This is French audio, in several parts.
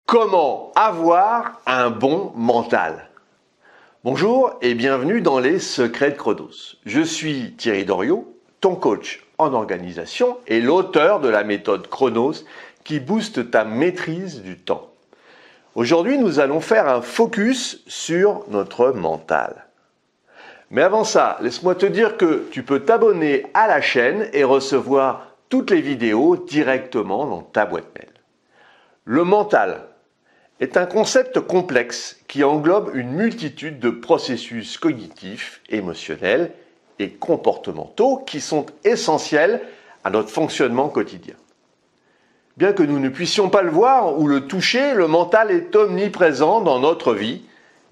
Comment avoir un bon mental? Bonjour et bienvenue dans les Secrets de Chronos. Je suis Thierry Doriot, ton coach en organisation et l'auteur de la méthode Chronos qui booste ta maîtrise du temps. Aujourd'hui, nous allons faire un focus sur notre mental. Mais avant ça, laisse-moi te dire que tu peux t'abonner à la chaîne et recevoir toutes les vidéos directement dans ta boîte mail. Le mental est un concept complexe qui englobe une multitude de processus cognitifs, émotionnels et comportementaux qui sont essentiels à notre fonctionnement quotidien. Bien que nous ne puissions pas le voir ou le toucher, le mental est omniprésent dans notre vie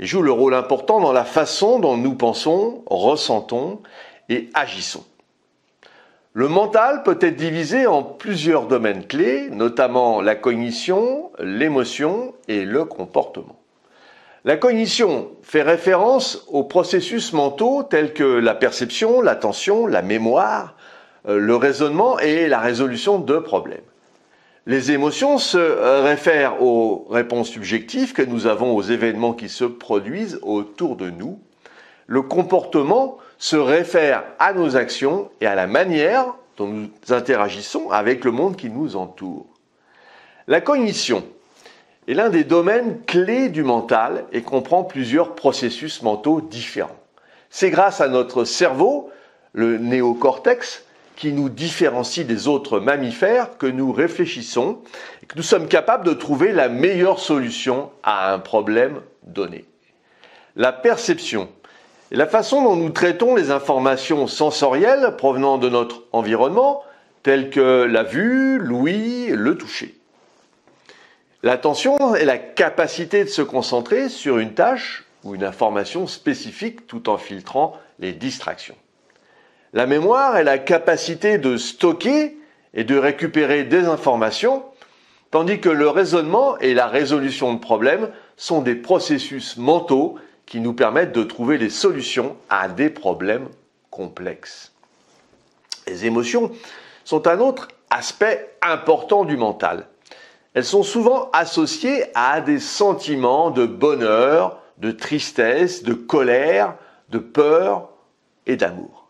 et joue le rôle important dans la façon dont nous pensons, ressentons et agissons. Le mental peut être divisé en plusieurs domaines clés, notamment la cognition, l'émotion et le comportement. La cognition fait référence aux processus mentaux tels que la perception, l'attention, la mémoire, le raisonnement et la résolution de problèmes. Les émotions se réfèrent aux réponses subjectives que nous avons aux événements qui se produisent autour de nous. Le comportement se réfère à nos actions et à la manière dont nous interagissons avec le monde qui nous entoure. La cognition est l'un des domaines clés du mental et comprend plusieurs processus mentaux différents. C'est grâce à notre cerveau, le néocortex, qui nous différencie des autres mammifères, que nous réfléchissons et que nous sommes capables de trouver la meilleure solution à un problème donné. La perception est la façon dont nous traitons les informations sensorielles provenant de notre environnement, telles que la vue, l'ouïe, le toucher. L'attention est la capacité de se concentrer sur une tâche ou une information spécifique tout en filtrant les distractions. La mémoire est la capacité de stocker et de récupérer des informations, tandis que le raisonnement et la résolution de problèmes sont des processus mentaux qui nous permettent de trouver les solutions à des problèmes complexes. Les émotions sont un autre aspect important du mental. Elles sont souvent associées à des sentiments de bonheur, de tristesse, de colère, de peur et d'amour.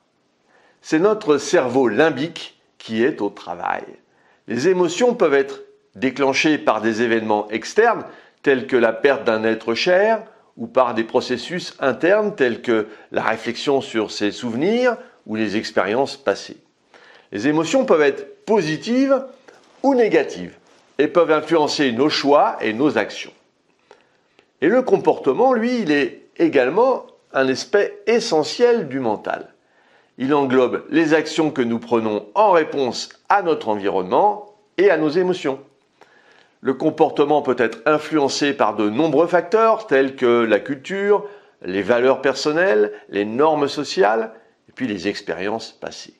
C'est notre cerveau limbique qui est au travail. Les émotions peuvent être déclenchées par des événements externes tels que la perte d'un être cher, ou par des processus internes tels que la réflexion sur ses souvenirs ou les expériences passées. Les émotions peuvent être positives ou négatives et peuvent influencer nos choix et nos actions. Et le comportement, lui, il est également un aspect essentiel du mental. Il englobe les actions que nous prenons en réponse à notre environnement et à nos émotions. Le comportement peut être influencé par de nombreux facteurs tels que la culture, les valeurs personnelles, les normes sociales et puis les expériences passées.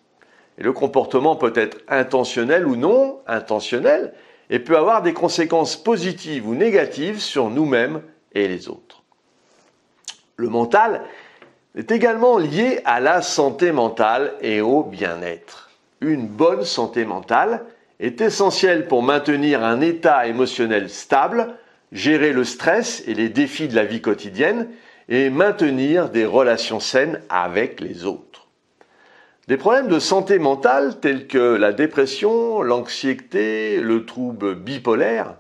Et le comportement peut être intentionnel ou non intentionnel et peut avoir des conséquences positives ou négatives sur nous-mêmes et les autres. Le mental est également lié à la santé mentale et au bien-être. Une bonne santé mentale est essentiel pour maintenir un état émotionnel stable, gérer le stress et les défis de la vie quotidienne et maintenir des relations saines avec les autres. Des problèmes de santé mentale tels que la dépression, l'anxiété, le trouble bipolaire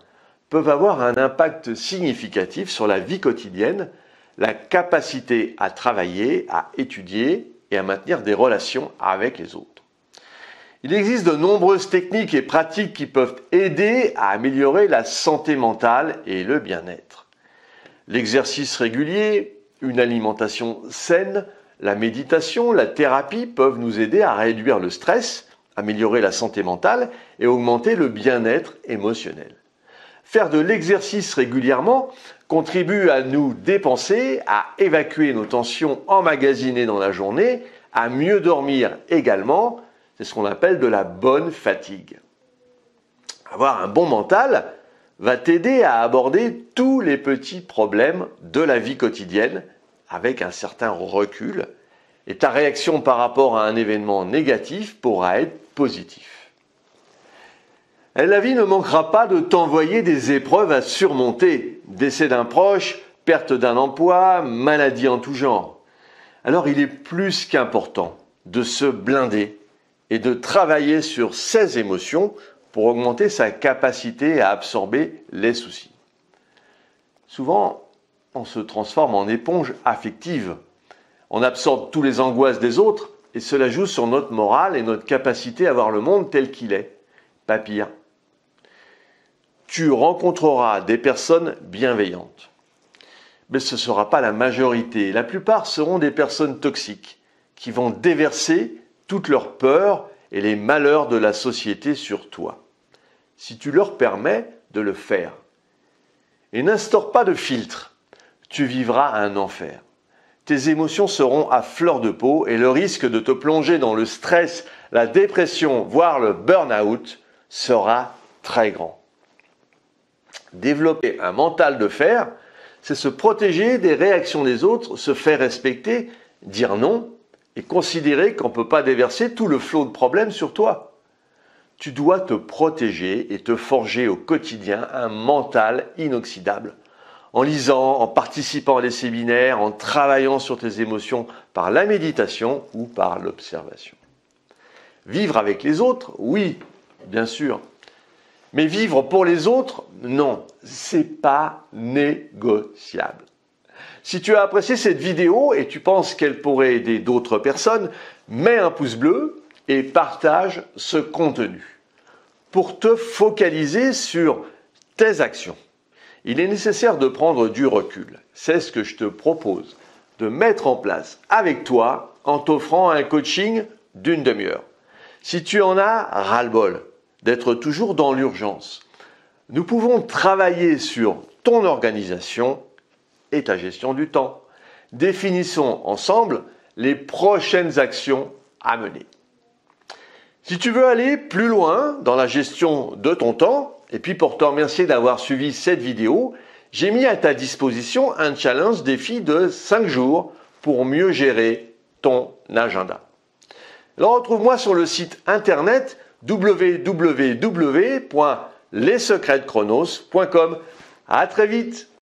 peuvent avoir un impact significatif sur la vie quotidienne, la capacité à travailler, à étudier et à maintenir des relations avec les autres. Il existe de nombreuses techniques et pratiques qui peuvent aider à améliorer la santé mentale et le bien-être. L'exercice régulier, une alimentation saine, la méditation, la thérapie peuvent nous aider à réduire le stress, améliorer la santé mentale et augmenter le bien-être émotionnel. Faire de l'exercice régulièrement contribue à nous dépenser, à évacuer nos tensions emmagasinées dans la journée, à mieux dormir également. C'est ce qu'on appelle de la bonne fatigue. Avoir un bon mental va t'aider à aborder tous les petits problèmes de la vie quotidienne avec un certain recul et ta réaction par rapport à un événement négatif pourra être positive. La vie ne manquera pas de t'envoyer des épreuves à surmonter. Décès d'un proche, perte d'un emploi, maladie en tout genre. Alors il est plus qu'important de se blinder et de travailler sur ses émotions pour augmenter sa capacité à absorber les soucis. Souvent, on se transforme en éponge affective. On absorbe tous les angoisses des autres et cela joue sur notre morale et notre capacité à voir le monde tel qu'il est. Pas pire. Tu rencontreras des personnes bienveillantes. Mais ce ne sera pas la majorité. La plupart seront des personnes toxiques qui vont déverser toutes leurs peurs et les malheurs de la société sur toi. Si tu leur permets de le faire. Et n'instaure pas de filtre. Tu vivras un enfer. Tes émotions seront à fleur de peau et le risque de te plonger dans le stress, la dépression, voire le burn-out sera très grand. Développer un mental de fer, c'est se protéger des réactions des autres, se faire respecter, dire non et considérer qu'on ne peut pas déverser tout le flot de problèmes sur toi. Tu dois te protéger et te forger au quotidien un mental inoxydable. En lisant, en participant à des séminaires, en travaillant sur tes émotions par la méditation ou par l'observation. Vivre avec les autres, oui, bien sûr. Mais vivre pour les autres, non, c'est pas négociable. Si tu as apprécié cette vidéo et tu penses qu'elle pourrait aider d'autres personnes, mets un pouce bleu et partage ce contenu. Pour te focaliser sur tes actions, il est nécessaire de prendre du recul. C'est ce que je te propose de mettre en place avec toi en t'offrant un coaching d'une demi-heure. Si tu en as ras-le-bol d'être toujours dans l'urgence, nous pouvons travailler sur ton organisation et ta gestion du temps. Définissons ensemble les prochaines actions à mener. Si tu veux aller plus loin dans la gestion de ton temps, et puis pour te remercier d'avoir suivi cette vidéo, j'ai mis à ta disposition un challenge défi de 5 jours pour mieux gérer ton agenda. Alors retrouve-moi sur le site internet www.lessecretsdechronos.com. À très vite.